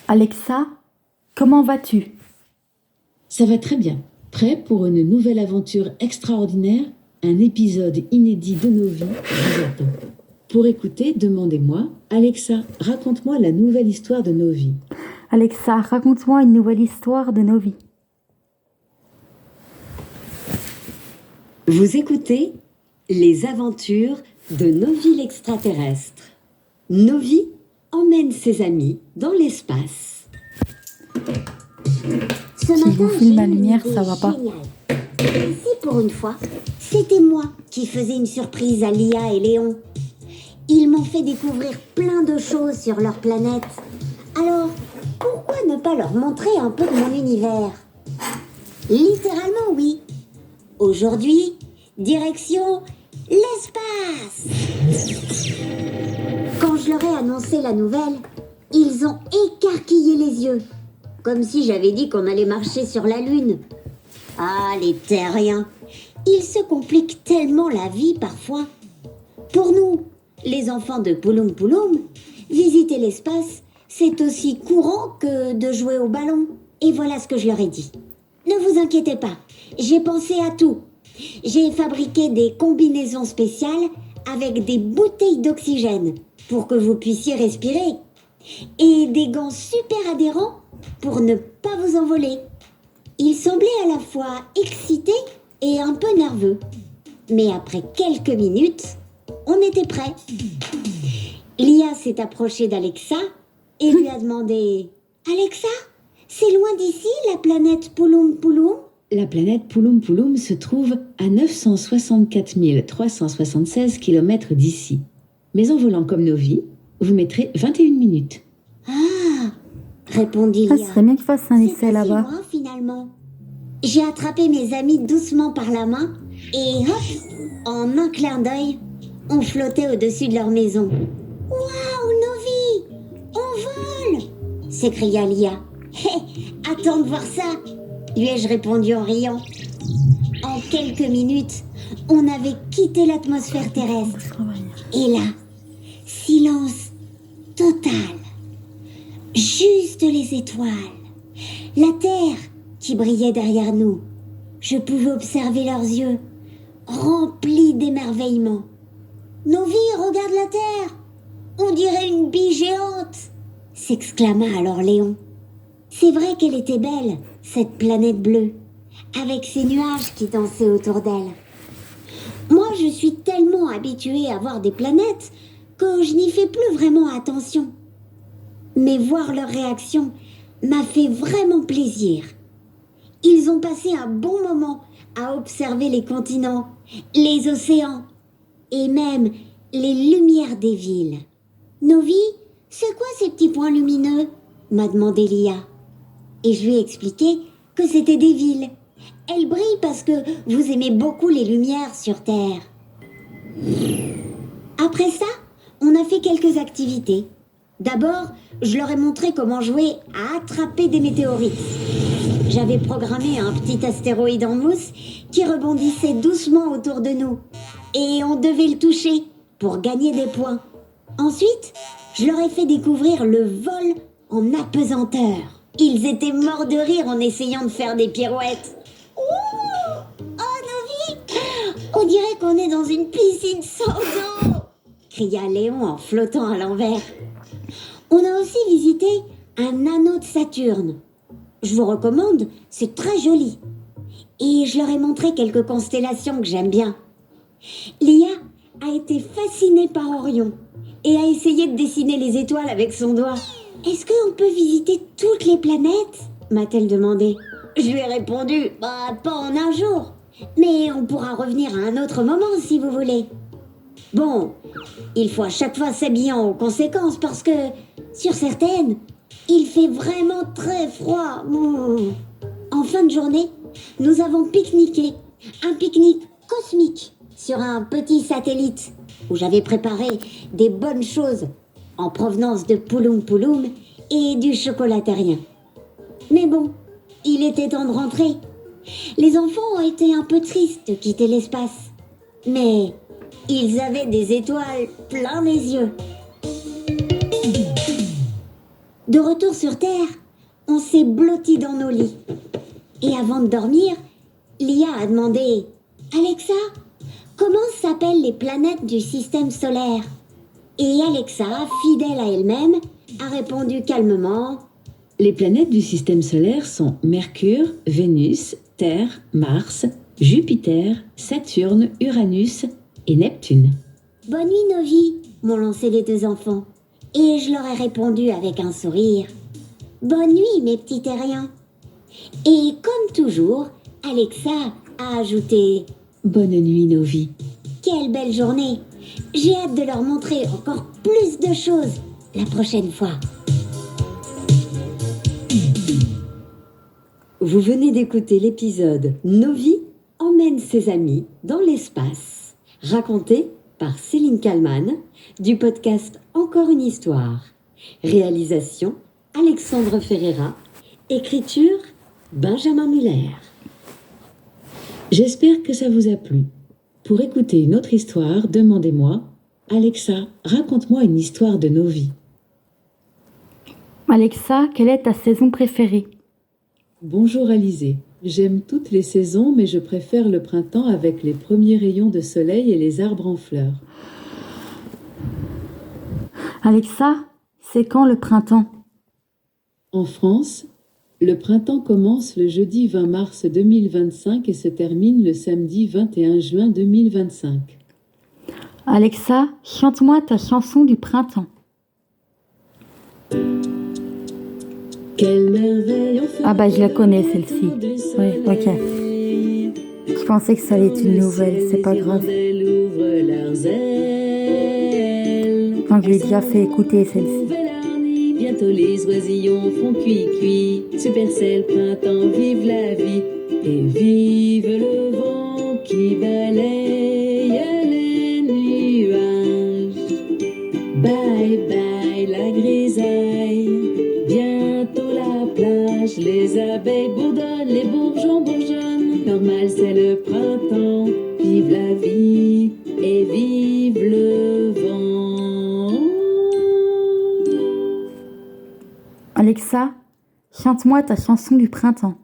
Alexa, comment vas-tu? Ça va très bien. Prêt pour une nouvelle aventure extraordinaire? Un épisode inédit de nos vies vous attend. Pour écouter, demandez-moi, Alexa, raconte-moi la nouvelle histoire de nos vies. Alexa, raconte-moi une nouvelle histoire de nos vies. Vous écoutez les aventures de Novi l'extraterrestre. Novi emmène ses amis dans l'espace. Si vous filmez la lumière, ça va pas. Et si pour une fois, c'était moi qui faisais une surprise à Lia et Léon. Ils m'ont fait découvrir plein de choses sur leur planète. Alors, pourquoi ne pas leur montrer un peu de mon univers? Littéralement, oui. Aujourd'hui, direction l'espace. Quand je leur ai annoncé la nouvelle, ils ont écarquillé les yeux, comme si j'avais dit qu'on allait marcher sur la Lune. Ah, les terriens, ils se compliquent tellement la vie parfois. Pour nous, les enfants de Pouloum Pouloum, visiter l'espace, c'est aussi courant que de jouer au ballon. Et voilà ce que je leur ai dit. Ne vous inquiétez pas, j'ai pensé à tout. J'ai fabriqué des combinaisons spéciales avec des bouteilles d'oxygène pour que vous puissiez respirer. Et des gants super adhérents pour ne pas vous envoler. Ils semblaient à la fois excités et un peu nerveux. Mais après quelques minutes, on était prêts. Lia s'est approchée d'Alexa et lui a demandé « Alexa, c'est loin d'ici la planète Pouloum Pouloum ?» La planète Pouloum Pouloum se trouve à 964 376 km d'ici. Mais en volant comme nos vies, vous mettrez 21 minutes. Ah, répondit Ça Lia. serait bien qu'il fasse un C'est essai pas si là-bas. loin, finalement. J'ai attrapé mes amis doucement par la main et hop, en un clin d'œil, on flottait au-dessus de leur maison. Waouh, Novi, on vole! S'écria Lia. Hé, attends de voir ça, lui ai-je répondu en riant. En quelques minutes, on avait quitté l'atmosphère terrestre. Et là, silence total. Juste les étoiles. La Terre qui brillait derrière nous. Je pouvais observer leurs yeux, remplis d'émerveillement. Novi, regarde la Terre. On dirait une bille géante, s'exclama alors Léon. C'est vrai qu'elle était belle, cette planète bleue, avec ses nuages qui dansaient autour d'elle. Moi, je suis tellement habituée à voir des planètes que je n'y fais plus vraiment attention. Mais voir leur réaction m'a fait vraiment plaisir. Ils ont passé un bon moment à observer les continents, les océans et même les lumières des villes. Novi, c'est quoi ces petits points lumineux? M'a demandé Lia. Et je lui ai expliqué que c'était des villes. Elles brillent parce que vous aimez beaucoup les lumières sur Terre. Après ça, on a fait quelques activités. D'abord, je leur ai montré comment jouer à attraper des météorites. J'avais programmé un petit astéroïde en mousse qui rebondissait doucement autour de nous. Et on devait le toucher pour gagner des points. Ensuite, je leur ai fait découvrir le vol en apesanteur. Ils étaient morts de rire en essayant de faire des pirouettes. Ouh! Oh, Novi! On dirait qu'on est dans une piscine sans eau! Cria Léon en flottant à l'envers. On a aussi visité un anneau de Saturne. Je vous recommande, c'est très joli. Et je leur ai montré quelques constellations que j'aime bien. Lia a été fascinée par Orion et a essayé de dessiner les étoiles avec son doigt. « Est-ce qu'on peut visiter toutes les planètes ?» m'a-t-elle demandé. Je lui ai répondu « pas en un jour, mais on pourra revenir à un autre moment si vous voulez. » Bon, il faut à chaque fois s'habiller en conséquence parce que, sur certaines, il fait vraiment très froid. En fin de journée, nous avons pique-niqué. Un pique-nique cosmique sur un petit satellite où j'avais préparé des bonnes choses en provenance de Pouloum Pouloum et du chocolat terrien. Mais bon, il était temps de rentrer. Les enfants ont été un peu tristes de quitter l'espace. Mais ils avaient des étoiles plein les yeux. De retour sur Terre, on s'est blotti dans nos lits. Et avant de dormir, Lia a demandé « Alexa, comment s'appellent les planètes du système solaire ?» Et Alexa, fidèle à elle-même, a répondu calmement « Les planètes du système solaire sont Mercure, Vénus, Terre, Mars, Jupiter, Saturne, Uranus et Neptune. » « Bonne nuit, Novi !» m'ont lancé les deux enfants. Et je leur ai répondu avec un sourire « Bonne nuit, mes petits terriens !» Et comme toujours, Alexa a ajouté « Bonne nuit, Novi !» Quelle belle journée! J'ai hâte de leur montrer encore plus de choses la prochaine fois. Vous venez d'écouter l'épisode Novi emmène ses amis dans l'espace, raconté par Céline Kallmann du podcast Encore une histoire. Réalisation Alexandre Ferreira. Écriture Benjamin Muller. J'espère que ça vous a plu. Pour écouter une autre histoire, demandez-moi « Alexa, raconte-moi une histoire de Novi ». Alexa, quelle est ta saison préférée? Bonjour Alizé. J'aime toutes les saisons, mais je préfère le printemps avec les premiers rayons de soleil et les arbres en fleurs. Alexa, c'est quand le printemps? En France, le printemps commence le jeudi 20 mars 2025 et se termine le samedi 21 juin 2025. Alexa, chante-moi ta chanson du printemps. Quelle merveille on fait. Ah bah je la connais celle-ci. Oui, ok. Je pensais que ça allait être une nouvelle, c'est pas grave. Donc je l'ai déjà fait écouter celle-ci. Bientôt les oisillons font cuit-cuit. Supercell, printemps, vive la vie. Et vive le vent qui balaye les nuages. Bye bye la grisaille. Bientôt la plage. Les abeilles bourdonnent, les bourgeons bourgeonnent. Normal c'est le printemps. Vive la vie et vive le vent. Alexa, chante-moi ta chanson du printemps.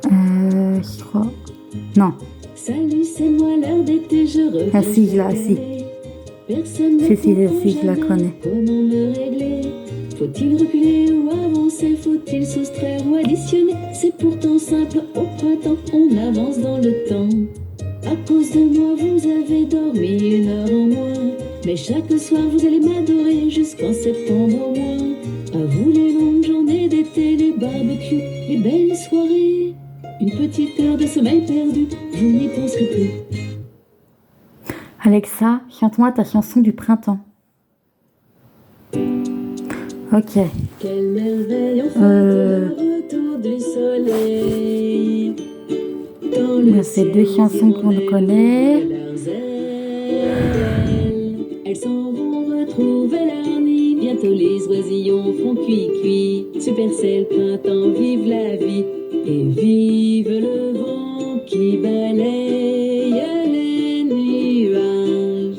Je crois... Non. Salut, c'est moi l'heure d'été, je reviens. Ah si, je la, si. Personne ne Si, comprend je la jamais connais. Comment me régler? Faut-il reculer ou avancer? Faut-il soustraire ou additionner? C'est pourtant simple, au printemps, on avance dans le temps. À cause de moi, vous avez dormi 1 heure en moins. Mais chaque soir, vous allez m'adorer jusqu'en septembre au moins. À vous les longues journées d'été, les barbecues, les belles soirées. Une petite heure de sommeil perdu, vous n'y penserez plus. Alexa, chante-moi ta chanson du printemps. Ok. Quelle merveille on fait le retour du soleil. Dans le C'est deux chansons qu'on connaît. Elles s'en vont retrouver leur nid. Bientôt les oisillons font cuit-cuit. Supercell, printemps, vive la vie. Et vive le vent qui balaye les nuages.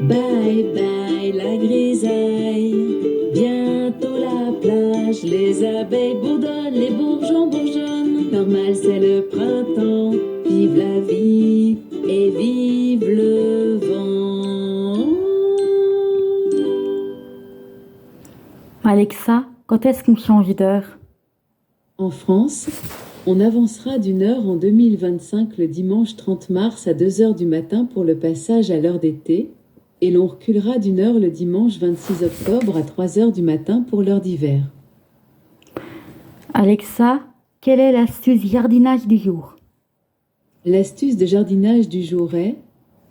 Bye bye la grisaille. Bientôt la plage. Les abeilles bourdonnent, les bourgeons bourgeonnent. Normal c'est le printemps. Vive la vie et vive le vent. Alexa, quand est-ce qu'on change d'heure? En France, on avancera d'1 heure en 2025 le dimanche 30 mars à 2 heures du matin pour le passage à l'heure d'été et l'on reculera d'1 heure le dimanche 26 octobre à 3 heures du matin pour l'heure d'hiver. Alexa, quelle est l'astuce jardinage du jour? L'astuce de jardinage du jour est: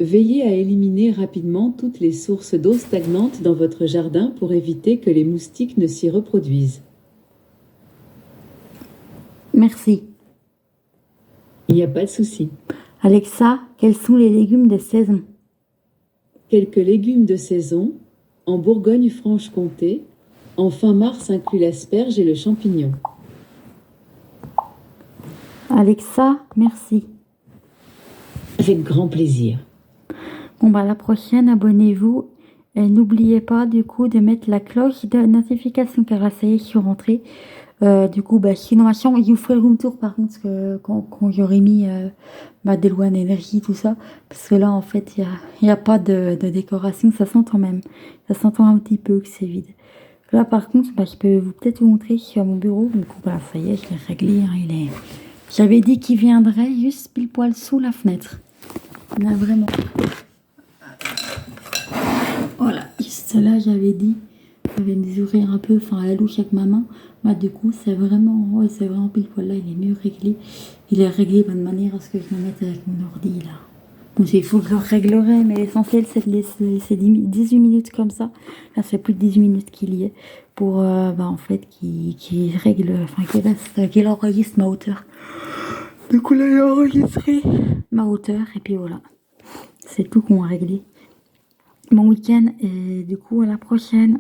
veillez à éliminer rapidement toutes les sources d'eau stagnantes dans votre jardin pour éviter que les moustiques ne s'y reproduisent. Merci. Il n'y a pas de souci. Alexa, quels sont les légumes de saison? Quelques légumes de saison, en Bourgogne-Franche-Comté, en fin mars inclut l'asperge et le champignon. Alexa, merci. Avec grand plaisir. Bon, bah, la prochaine, abonnez-vous. Et n'oubliez pas, du coup, de mettre la cloche de notification, car là, ça y est, je suis rentrée. Du coup, bah, je suis dans ma chambre. Il vous ferai le room tour, par contre, quand j'aurai mis des lois d'énergie, tout ça. Parce que là, en fait, il y a pas de décoration. Ça s'entend même. Ça s'entend un petit peu que c'est vide. Là, par contre, bah, je peux peut-être vous montrer. Je suis à mon bureau. Du coup, bah, ça y est, je l'ai réglé. Hein, J'avais dit qu'il viendrait juste pile poil sous la fenêtre. Là, vraiment. Voilà, juste là, j'avais dit. J'avais mesuré un peu, enfin, à la louche avec ma main. Bah, du coup, c'est vraiment pile poil là. Il est mieux réglé. Il est réglé de manière à ce que je me mette avec mon ordi là. Bon, il faut que je le réglerai, mais l'essentiel, c'est de laisser 18 minutes comme ça. Là, c'est plus de 18 minutes qu'il y est. Pour, en fait, qu'il règle, enfin, qu'il enregistre ma hauteur. Du coup, là, il a enregistré ma hauteur. Et puis voilà. C'est tout qu'on a réglé. Bon week-end et du coup, à la prochaine.